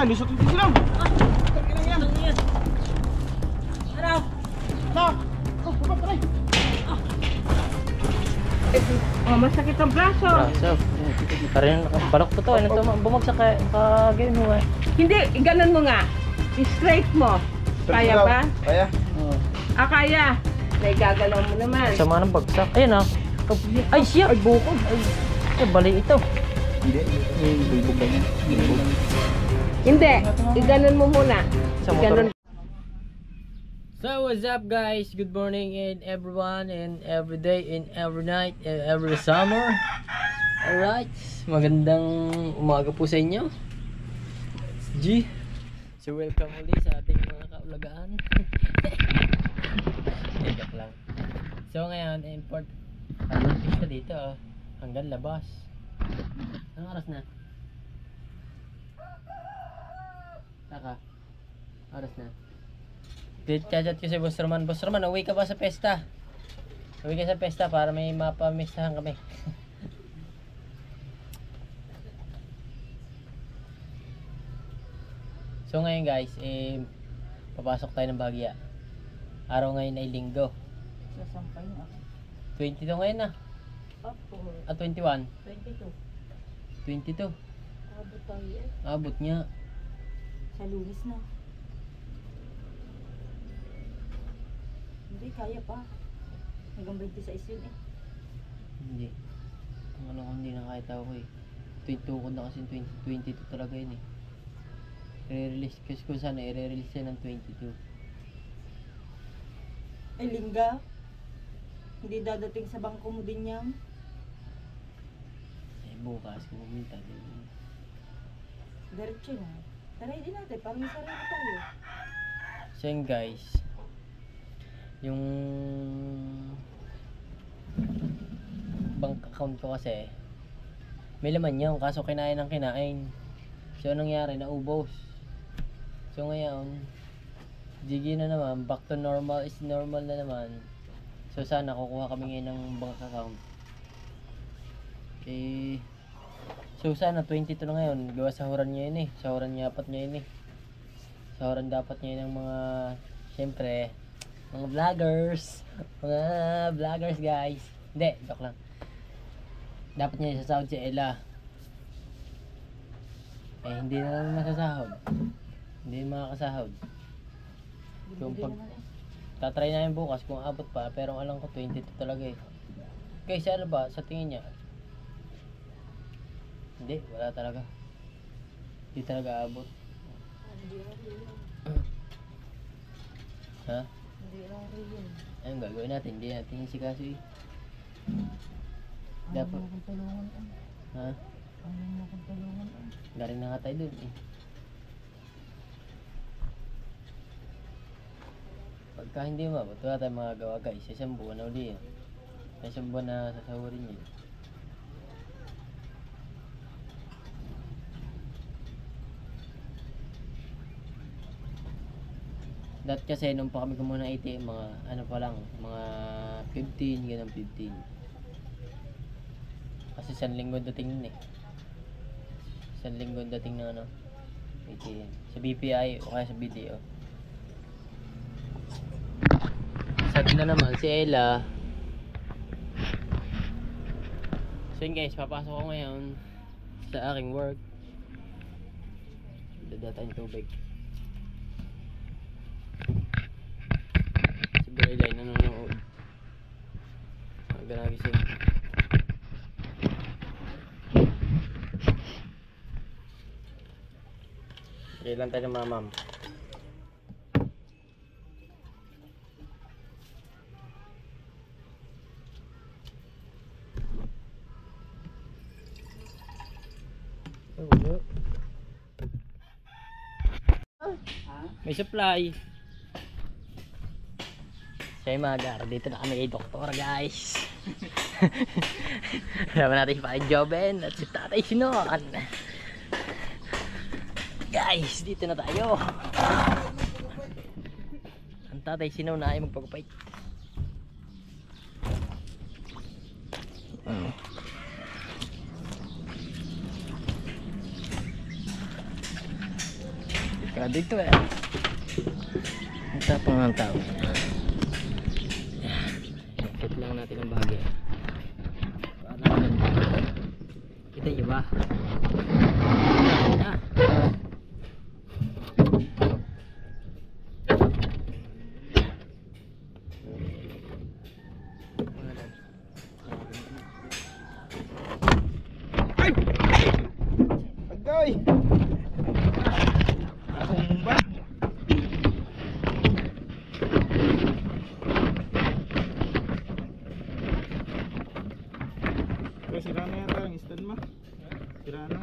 lusot yung silang. Ano yan? Ano? Ano? Oh, baba, taray. Oh, masakit ang braso. Parang balok to to. Ano to? Bumagsak ka ganyan mo nga. Hindi, ganun mo nga. I-straight mo. Kaya ba? Kaya. Ah, kaya. Naigagalaw mo naman. Sama ng bagsak. Ayun ah. Ay siya. Ay bukod. Ay bali ito. Hindi. Bulbog ba niya? Bulbog. Hindi, i-ganun mo muna. Sa motor. I-ganun. So what's up guys? Good morning and everyone and every day and every night and every summer. Alright, magandang umaga po sa inyo. It's G. So welcome ulit sa ating mga kaulagaan. Joke lang. So ngayon, import siya dito hanggang labas. Anong oras na? Taka. Oras na. Chat ko si Boss Roman. Boss Roman, uwi ka ba sa pesta? Uwi ka sa pesta para may mapamistahan kami. So ngayon guys, papasok tayo ng Bagya. Araw ngayon ay linggo. Sasampay na ako. 22 ngayon na. Opo. At 21. 22. 22. Abot tayo eh. Abot niya. Sa Luis na. Hindi, kaya pa. Hanggang 26 yun eh. Hindi. Ang ano ko hindi na kahit ako eh. 22 ko na kasi 22 talaga yun eh. I-release kasi kung sana i-release yan ng 22. Ay, lingga. Hindi dadating sa bangko mo din yan. Eh bukas kung pumunta din. Diretso na. Taray din natin, parang may sarili tayo. So yun guys, yung bank account ko kasi may laman yun, kaso kinain ng kinain. So anong nangyari, naubos. So ngayon GG na naman, back to normal is normal na naman. So sana kukuha kami ngayon ng bank account. Okay. So sana 22 na ngayon, gawa sahuran niya yun eh. Sahuran niya dapat niya yun eh. Sahuran dapat niya ng mga, syempre, mga vloggers. Mga vloggers guys. Hindi, joke lang. Dapat niya isasahod si Ella. Eh hindi na naman masasahod. Hindi makakasahod. Kung pag tatry namin bukas kung abot pa, pero alam ko 22 talaga eh. Okay, si ano ba sa tingin niya? Hindi, wala talaga. Hindi talaga abot. Ha? Hindi lang rin. Ayun, gagawin natin. Hindi natin yung sikaso eh. Dapat. Ano mo kong tulungan? Ha? Ano mo kong tulungan? Galing na nga tayo dun eh. Pagka hindi mabot, wala tayong magagawa guys. Isang buwan na uli yun. Isang buwan na sasahurin yun. Dati kasi nung pa kami kumuha ng ATM, mga ano pa lang, mga 15, ganun 15. Kasi isang linggo dating nun eh. Isang linggo dating ng ano, ATM. Sa BPI o kaya sa BDO. Sa atin na naman, si Ella. So yun guys, papasok ko ngayon sa aking work. Dadata yung tubig. Ilay nanonood. Ganagising. Kailan tayo ng mamam? May supply. Say magar, dito na kami kay Doktor guys. Naman natin si Father Joven at si Tatay Sinon. Guys, dito na tayo. Ang Tatay Sinon na ay magpagupait. Para dito eh. Ang tapang ng tao. Ikit lang natin ang bahagi. Para maganda. Kita nyo ba? Ah. Agay! Tumba! Pero sira na yata ang stand mo. Sira na.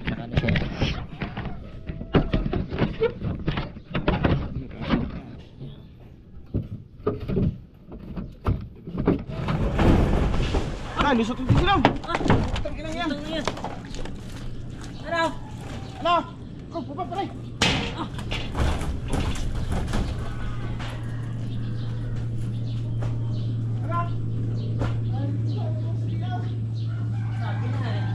Saka na siya. Ah, lusot yung silang! Putang inang yan! Ano yan? Ano? Ano? Kung baba taray! Sabi na eh.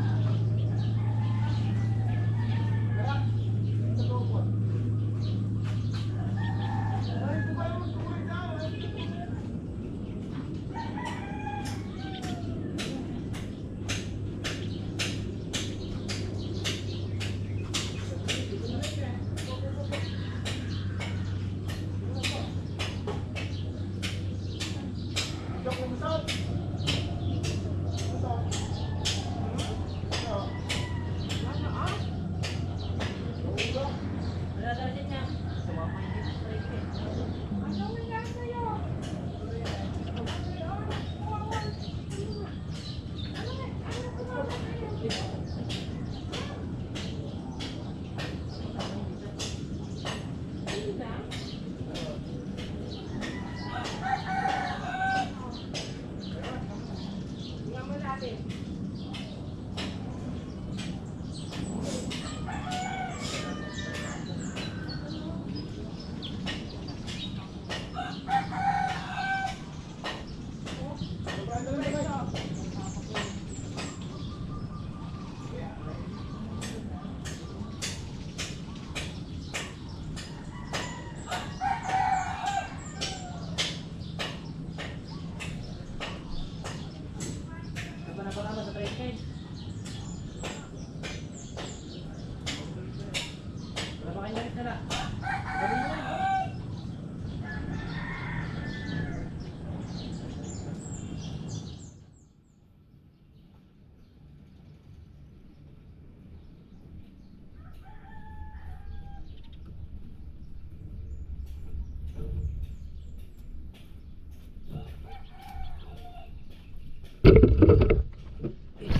Wala daw din niya.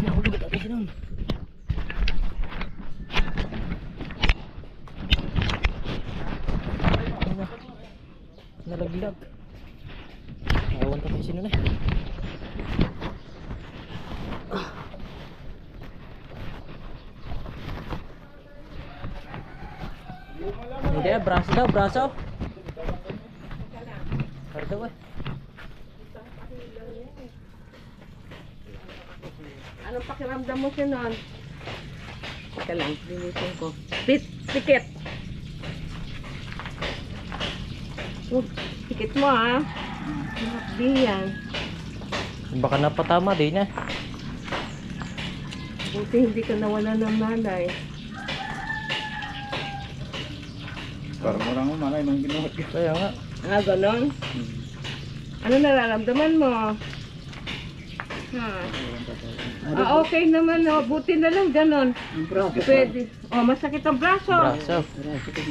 Nahulog at atin nun. Nalaglag. Ewan ko kung sino na. Hindi, braso daw, braso. Para daw eh. Anong pakiramdam mo siya nun? Teka lang, linisin ko. Pikit! Pikit mo ha. Di yan. Baka napatama din eh. Buti hindi ka nawala ng nanay. Parang orang mo malay nung ginuhot ka. Kaya nga. Ah, ganon? Ano nararamdaman mo? Ha? Ah, okay naman oh. Buti na lang ganon. Pwede. Oh, masakit ang braso. Braso.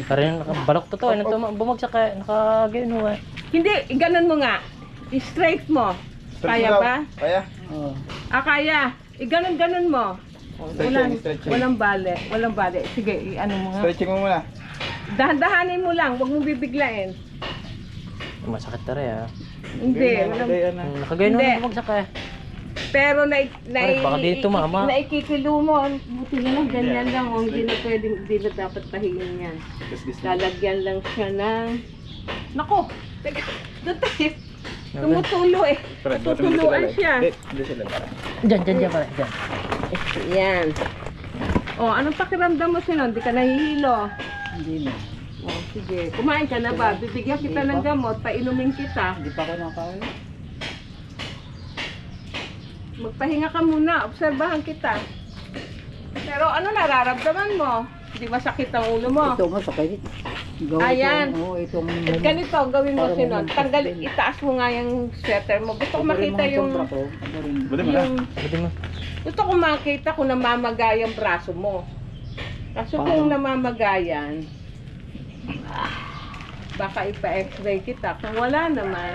Parang nakabalok to to. Bumagsak ka. Nakagano eh. Hindi, ganon mo nga. I-straight mo. Kaya ba? Kaya? Ah, kaya. I-ganon mo. Stretching, stretching. Walang bale. Walang bale. Sige, ano mo nga. Stretching mo muna. Dahan-dahanin mo lang. Huwag mong bibiglain. Masakit na rin ah. Hindi. Ganyan, Walang... kaya na. Nakagano Hindi. na bumagsak eh. Pero Baka dito, mama. naikikilo mo. Buti na lang, ganyan lang. Oh, hindi na pwedeng, hindi na dapat pahingin yan. Lalagyan lang siya ng... Nako! Teka, doon tayo. Tumutulo eh. Tutuluan siya. Hindi sila para. Diyan pare, diyan. Yan. Oh, anong pakiramdam mo sinon? Hindi ka nahihilo? Hindi na. Oh, sige. Kumain ka na ba? Bibigyan kita ng gamot. Painumin kita. Hindi pa ako nakain. Magpahinga ka muna. Obserbahan kita. Pero ano nararamdaman mo? Hindi masakit ang ulo mo? Ito masakit. Ayan. Itong... At ganito, gawin mo sinon. Itaas mo nga yung sweater mo. Gusto ko makita yung... Buti mo na. Buti mo. Gusto ko makita kung namamagay ang braso mo. Kaso kung namamagayan, baka ipa-x-ray kita. Kung wala naman,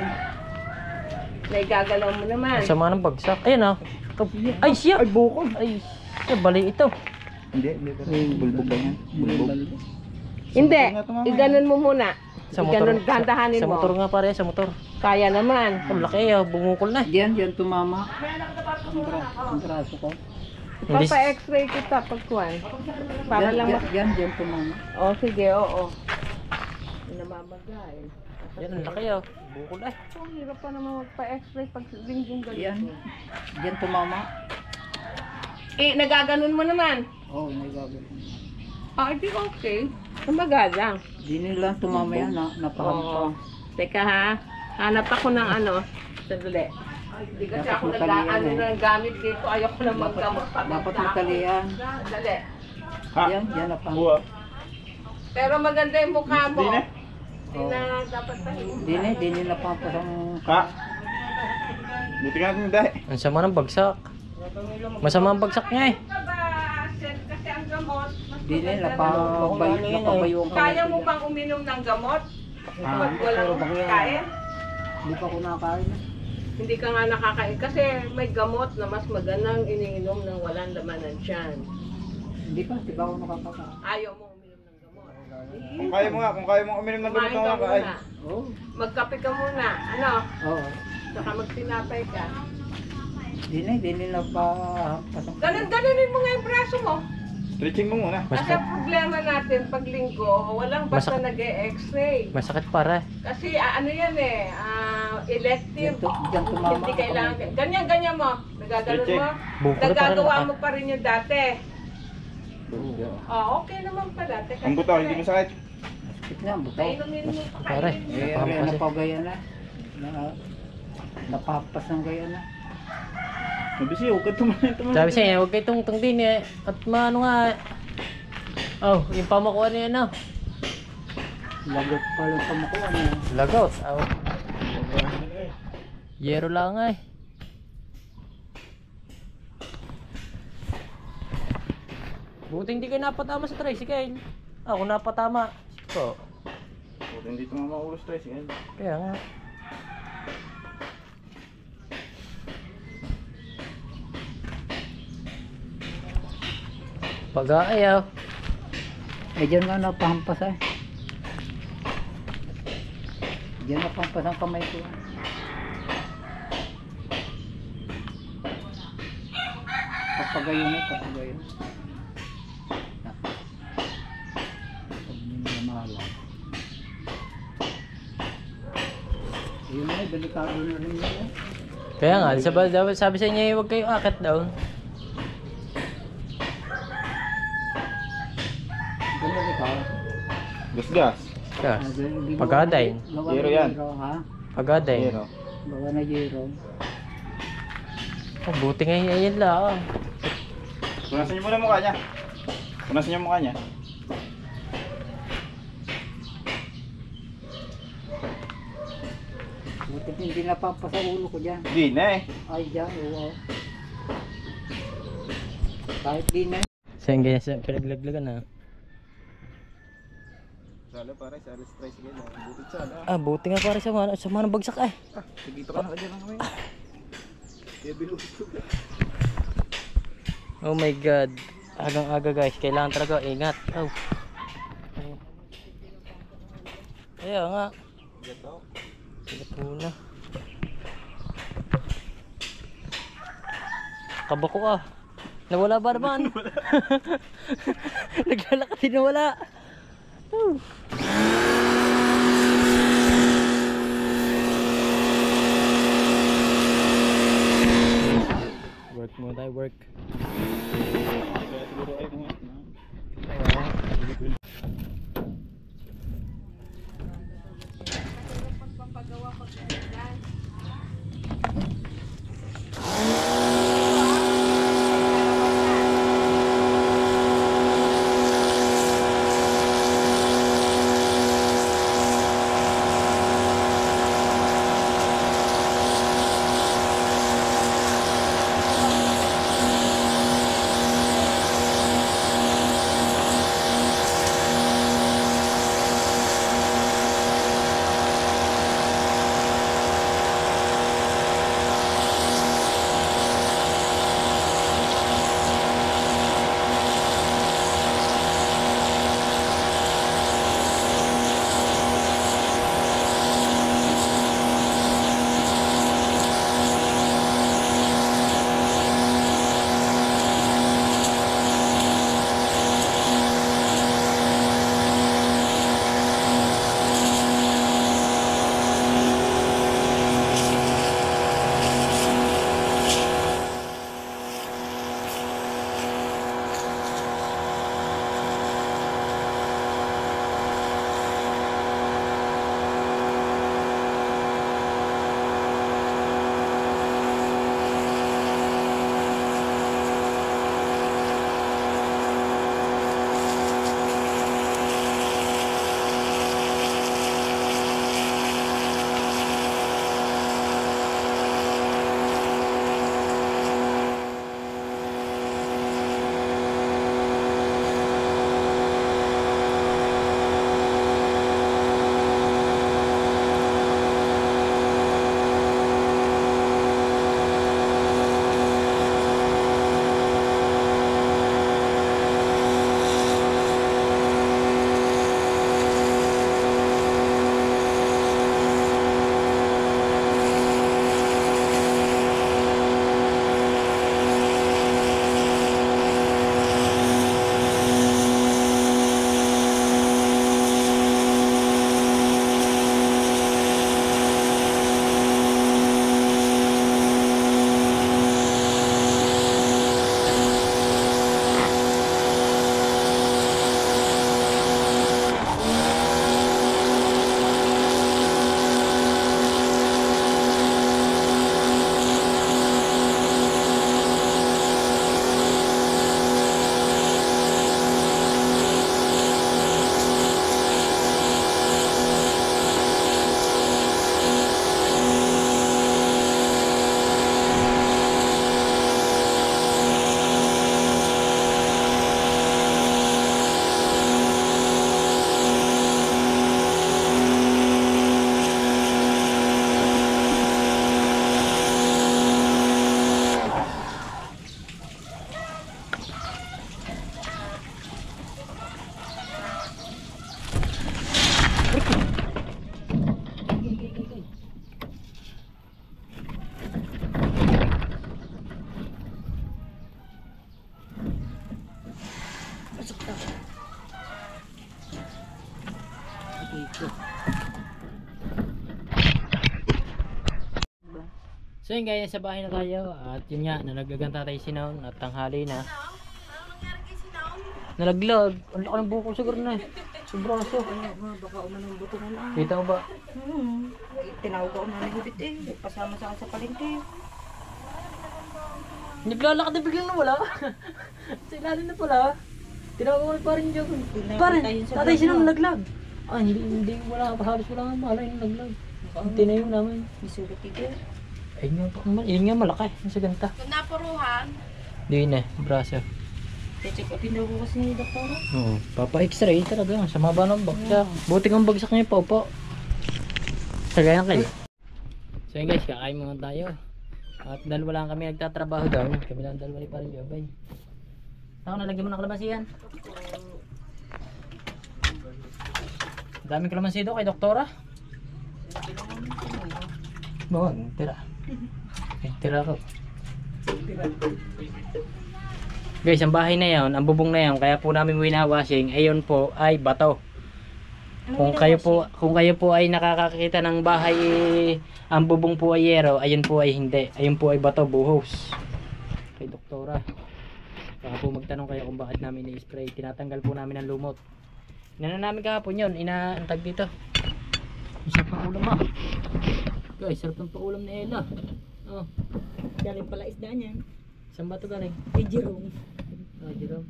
naigagalaw mo naman. Sama ng bagsak. Ayan ah. Ay siya! Ay, bukod. Ay, siya, bali ito. Hindi pa. Bulbog lang yan. Bulbog. Hindi, iganon mo muna. Sa motor. Iganon, dahan-dahanin Sa mo. motor nga pare, sa motor. Kaya naman. Ang laki ah, bumukol na. Diyan tumama. Ang braso ko. Hindi. Papa-x-ray kita pagkuhan. Para lang mas... Diyan tumama. O, sige, oo. Namamagay. Yan, ang laki ah. Bukol na. Ang hirap pa naman magpa-x-ray pag linggong ganito. Diyan tumama. Eh, nagaganon mo naman. Oo, may gagawin. Ah, di okay. Kumagalang. Di nila tumama yan, Oo. napahampa. Teka ha. Hanap ako ng ano. Sandali. Hindi kasi Dapat ako matalian eh. ng gamit dito. Ayoko na maggamot pa. Dapat matalian. Dali. Ha? Yan napaham. Buwa. Pero maganda yung mukha mo. Di na. Hindi na dapat pahinga. Di nila pampasang... Ha? Buti nga natin dahil. Ang sama ng bagsak. Masama ang bagsak niya eh. Kasi ang gamot, mas Di nila maganda. napabayo ang Kaya mo bang uminom ng gamot? Pag walang kain? Hindi pa ako nakakain. Hindi ka nga nakakain kasi may gamot na mas magandang iniinom ng walang laman ng tiyan. Hindi pa ako nakakain. Ayaw mo uminom ng gamot. Kung kaya mo uminom ng gamot Kumain ka na kakain. muna. Oo. Magkape ka muna. Ano? Oo. Saka magsinapay ka. Di nila pampasang... Ganon-ganonin mo nga yung braso mo. Stretching mo muna. Kasi ang problema natin pag linggo, walang basta nag-e-x-ray. Masakit para. Kasi ano yan eh, elective. Diyan tumama. Hindi kailangan. Ganyan mo. Nagaganon mo. Bukol pa rin Nagagawa naka- mo pa rin yung dati. Oh, okay naman pala. Teka, Ang buto, hindi masakit. Nga, buto. Painumin mo pa Pare. kayo. Napagaya na. Napahampas ng gaya na. Mabisi, huwag ka tumahin. Sabi sa inyo, huwag kayo tungtong din eh. At maano nga. Oh, yung pamakuha niya ano. Lagot pa lang pamakuha niya. Lagot. Oh. Yero lang eh. Buti hindi kayo napatama sa tricycle. Ako napatama. So, Buti hindi tumama ulo stress yan. kaya nga. Pag-aayaw. Diyan nga napahampas eh. Diyan napahampas ang kamay ko. Papagayo na, papagayo. Pag minamahala. Ayun na, delikado na rin yun. Kaya nga, sabi sa inyo, huwag kayo akit daw. Ganun ikaw. Gasgas. Gas. Pag-aday. Zero yan. Ha? Pag-aday. Zero. Bawa na zero. Oh, buti nga yan lang. Punasan niyo muna mukha niya. Punasan niyo mukha niya. Buti hindi napapasa ulo ko dyan. Hindi na eh. Ay, dyan, oo. Kahit di na. Saan ganyan sa pinaglaglagan na? Sala pare, sala stress yan. Buti sala. Ah, buti nga pare sa mga bagsak ay. Dito ka na dyan lang kami. Kaya biluto. Oh my god. Agang-aga guys, kailangan talaga ingat. Oh. Kaya nga. Sila po na. Kabako ah. Nawala ba naman? Naglalakad din nawala. Work muna tayo, work. Kaya siguro ay kung So yun guys, sa bahay na tayo at yun nga, nalagaganta tayo sinawon at tanghali na. Nalaglag, ang laki ng buko siguro na eh. Sobrang aso. Baka umanong buto na lang. Kita mo ba? Tinawag ako na nagubit eh. Pasama sa akin sa palengke. Naglalakad na biglang nawala. Sa ilalim na pala. Tinawag ko pa rin dyan. Parang, tatay sinong nalaglag. Ah, hindi, wala, halos wala nga malay yung nalaglag. Tinayo namin. Misulit ito. Ayun nga pa naman, yun nga malaki, nasa ganta. Kung napuruhan, Di na, braso. check upin daw ko kasi ni doktora. Oo, papa-x-ray talaga, sa maba ng bagsak. Buti kang bagsak niya pa po. Sagaya kayo. So yun guys, kakain muna tayo. At dalawa lang kami nagtatrabaho daw. Kami lang dalawa ni parang jobay. Ako, nalagyan mo ng kalamansi yan. Daming kalamansi daw kay doktora. Bawag, tira. Tira ko. Guys, ang bahay na yan, ang bubong na yan, kaya po namin winawashing, ayun po ay bato. Kung kayo po ay nakakakita ng bahay, ang bubong po ay yero, ayun po ay hindi. Ayun po ay bato, buhos. Kay doktora. Baka po magtanong kayo kung bakit namin i-spray. Tinatanggal po namin ang lumot. Inano namin kahapon yun, inaantag dito. Ang sarap ng ulam ah. Guys, sarap ng paulam ni Ella. Oh, Galing pala isdaan yan. saan ba ito galing? Kay Jerome. Ah, Jerome.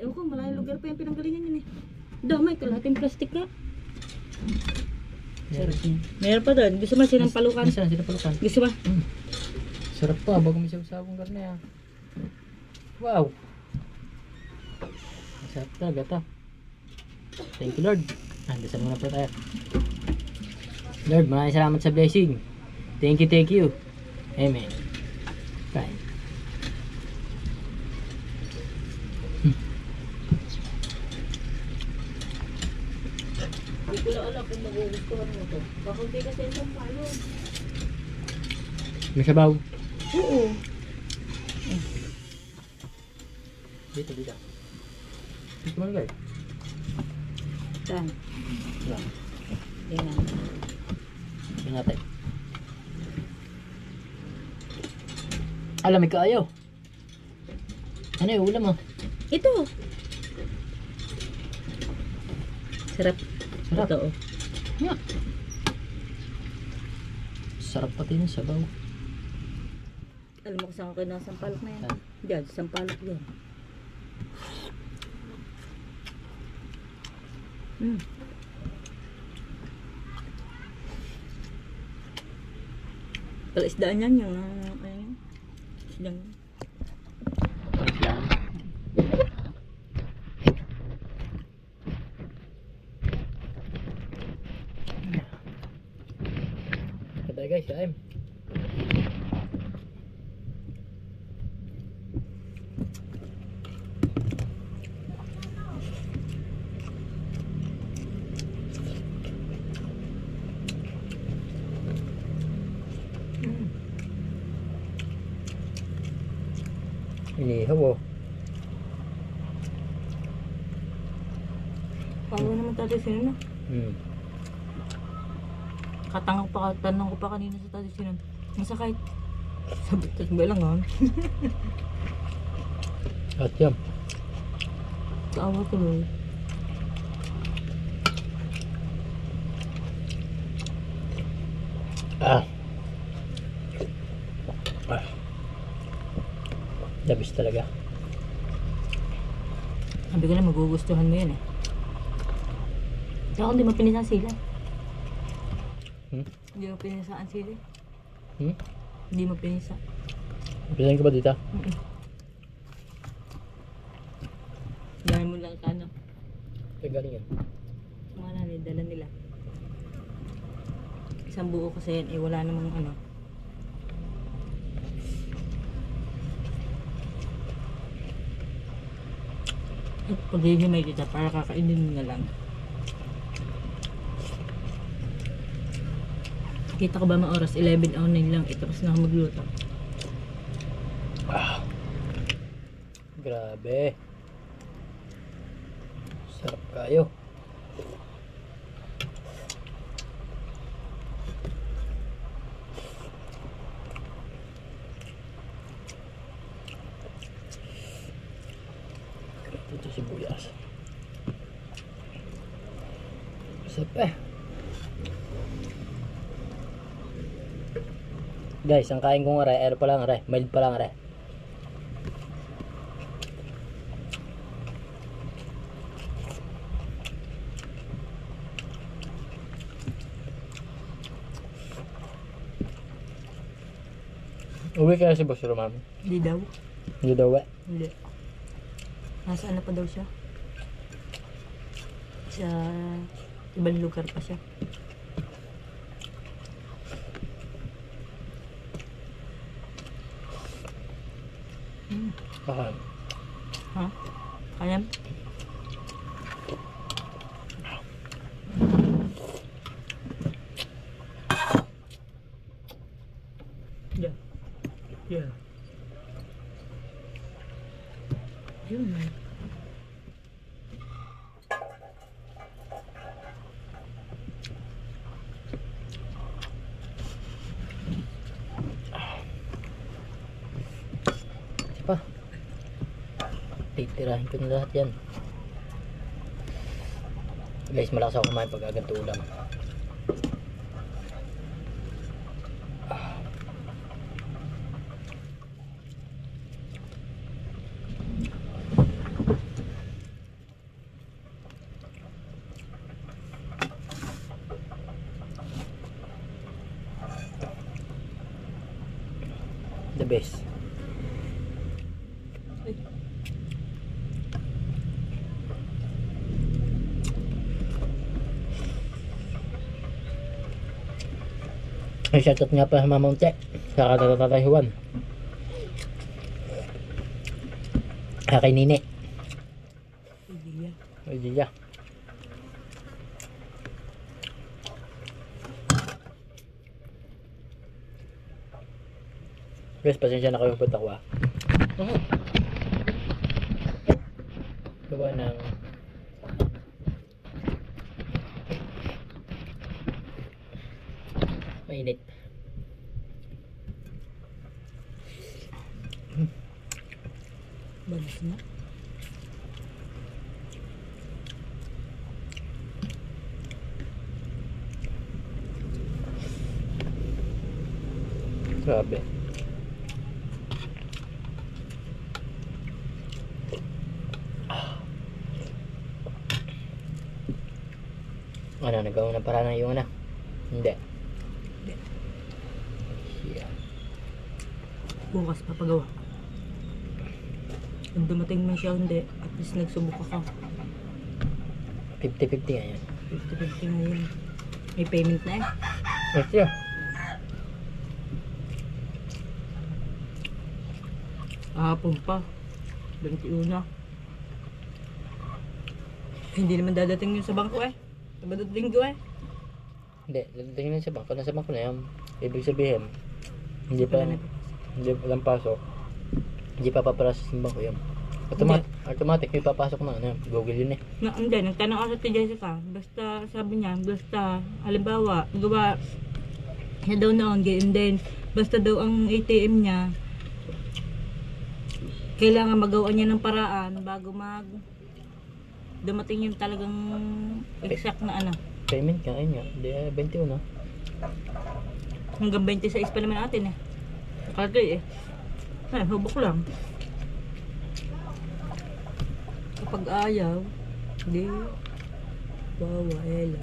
Ewan ko, malayong lugar pa yung pinanggalingan yun eh. Damay, kalahating plastic ka. Sarap yun. Meron pa doon. Gusto mo sinampalukan? Saan sinampalukan? Gusto ba? Sarap pa, bago may sabong karne ah. Wow! Sarap talaga ito. Thank you Lord. Dasal muna po tayo. Lord, maraming salamat sa blessing. Thank you. Amen. Bye. Hindi ko lang alam kung magugustuhan mo to. Baka hindi kasi yung palo. May sabaw. Oo. Dito. Dito man guys. Saan? Yan. Tingnan. Tingnan natin. Alam, may kaayo. Ano yung ulam mo? Ito. Sarap. Sarap. Ito oh. Yeah. Sarap pati ng sabaw. Alam mo kung saan ko kayo nasampalok na yan? Saan? Diyan, sampalok yan. Palaisdaan yan yung isdang. Yan. Patay guys, kain. Inihaw oh. Paano naman tatay sino na? Tanong ko pa kanina sa tatay sino. Masakit. Sabi ko, ba lang ah. At yan. Kaawa tuloy. Dabis talaga. Sabi ko na magugustuhan mo yan eh. Ako hindi mo pinisa ang sila. Hindi mo pinisa ang sila. Hindi mo pinisa. Pisahin ko ba dito? Dahil mo lang ka ano. Ay, galing yan. Mga nanay, dala nila. Isang buo kasi yan, wala namang ano. At paghihimay kita para kakainin mo na lang. Kita ko ba mga oras? 11:09 lang. Tapos na ako magluto. Grabe. Sarap kayo. Ito sibuyas. Sarap eh. Guys, ang kain kong aray, ano pa lang aray, mild pa lang aray. Uwi kaya si Boss Roman? Hindi daw. Hindi daw eh. Hindi. Nasaan na pa daw siya? Sa ibang lugar pa siya. Pahal. Ha? Kaya? Yeah. Yeah. Yun. Pa. Titirahin ko na lahat yan. Guys, malakas ako kumain pag agad ulam. The best. Ay, shoutout nga pa sa Mama Unte sa Tatay Juan. Kay Nini. Ay, Dia. Guys, pasensya na kayo punta ko ah. Gawa ng mainit. Bagus na. Grabe. Ano, nagawa na para ng yung anak? Hindi. Yeah. Bukas papagawa. Kung dumating man siya hindi, at least nagsubok ako. 50-50 nga yan. 50-50 na yun. May payment na eh. Yes, yeah. Kahapon pa. 21. Hindi naman dadating yun sa bangko eh. Sabado linggo eh. Hindi, tingin na sa bangko. Nasa bangko na yan. Ibig sabihin, hindi pa lang pasok. Hindi pa paprocess ng bangko yan. Automatic may papasok na. Ano, Google yun eh. Hindi, nagtanong ako sa Tia Jessica. Basta, sabi niya, basta, halimbawa, gawa niya daw noon, and then, basta daw ang ATM niya, kailangan magawa niya ng paraan bago dumating yung talagang exact na ano. Payment ka, ayun nga. Hindi, 21 na. Hanggang 26 pa naman natin eh. Kagay eh. Ay, hubok lang. Kapag ayaw, di bawa, ela.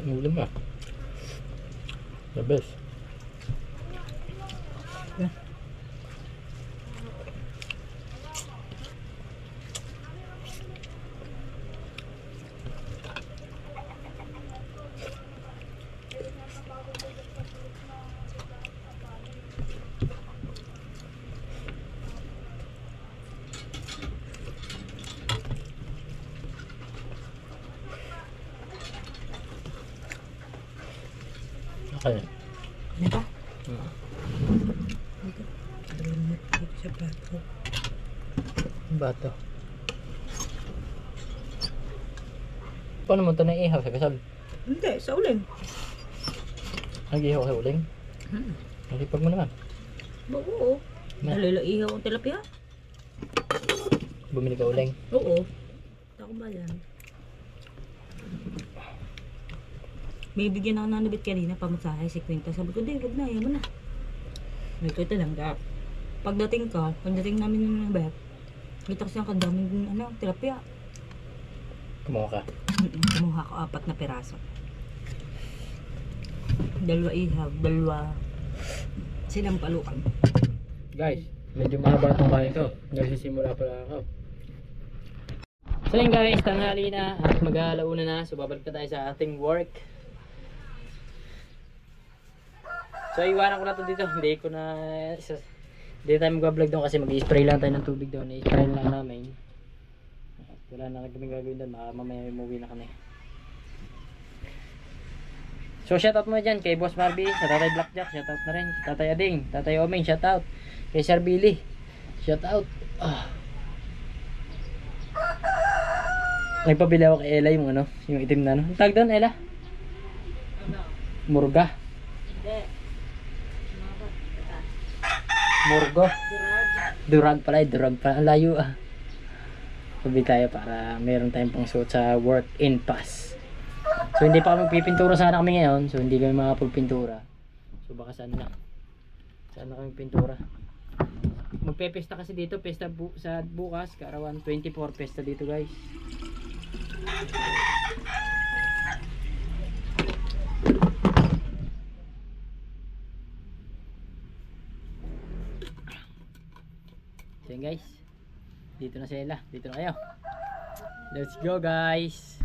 Ulam ah. The best. Yeah. Ay. Ano ba? Sa plato. Bato. Paano mo ito naiihaw sa kasal? Hindi, sa uling. Nag-ihaw sa uling? Nalipag mo naman. Oo. Nalilaihaw ang tilapia? Bumili ka uling. Oo. Ako ba yan? May bigyan ako ng nabit kanina, pamasahe, 50. Sabi ko, di, huwag na, ayaw mo na. May ko ito lang, pagdating namin ng nabit, kita kasi ang kadaming, tilapia. Kumuha ka. Kumuha ko 4 na piraso. 2 ihaw, 2 silang palukan. Guys, medyo mahaba itong kain ko. Nagsisimula pala ako. So yun guys, tanghali na at mag-aalauna na. So babalik na tayo sa ating work. So iwanan ko na to dito. Hindi tayo mag-vlog doon kasi mag-i-spray lang tayo ng tubig doon. I-spray lang namin. At wala na kami gagawin doon. Mamaya umuwi na kami. So shoutout mo dyan kay Boss Marby, sa Tatay Blackjack, shoutout na rin. Tatay Ading, Tatay Omeng, shoutout. Kay Sir Billy, shoutout. Nagpabili ako kay Ella yung yung itim na Ang tag doon, Ella? Murga. Murgo. Durag pala. Ang layo Sabi tayo para meron tayong pang suot sa work in pass. So hindi pa kami magpipintura sana kami ngayon. So hindi kami makapagpintura. So baka saan na kami pintura. Magpe-pesta kasi dito. Pesta sa bukas. Kaarawan 24 pesta dito guys. So yun guys. Dito na sila. Dito na kayo. Let's go guys.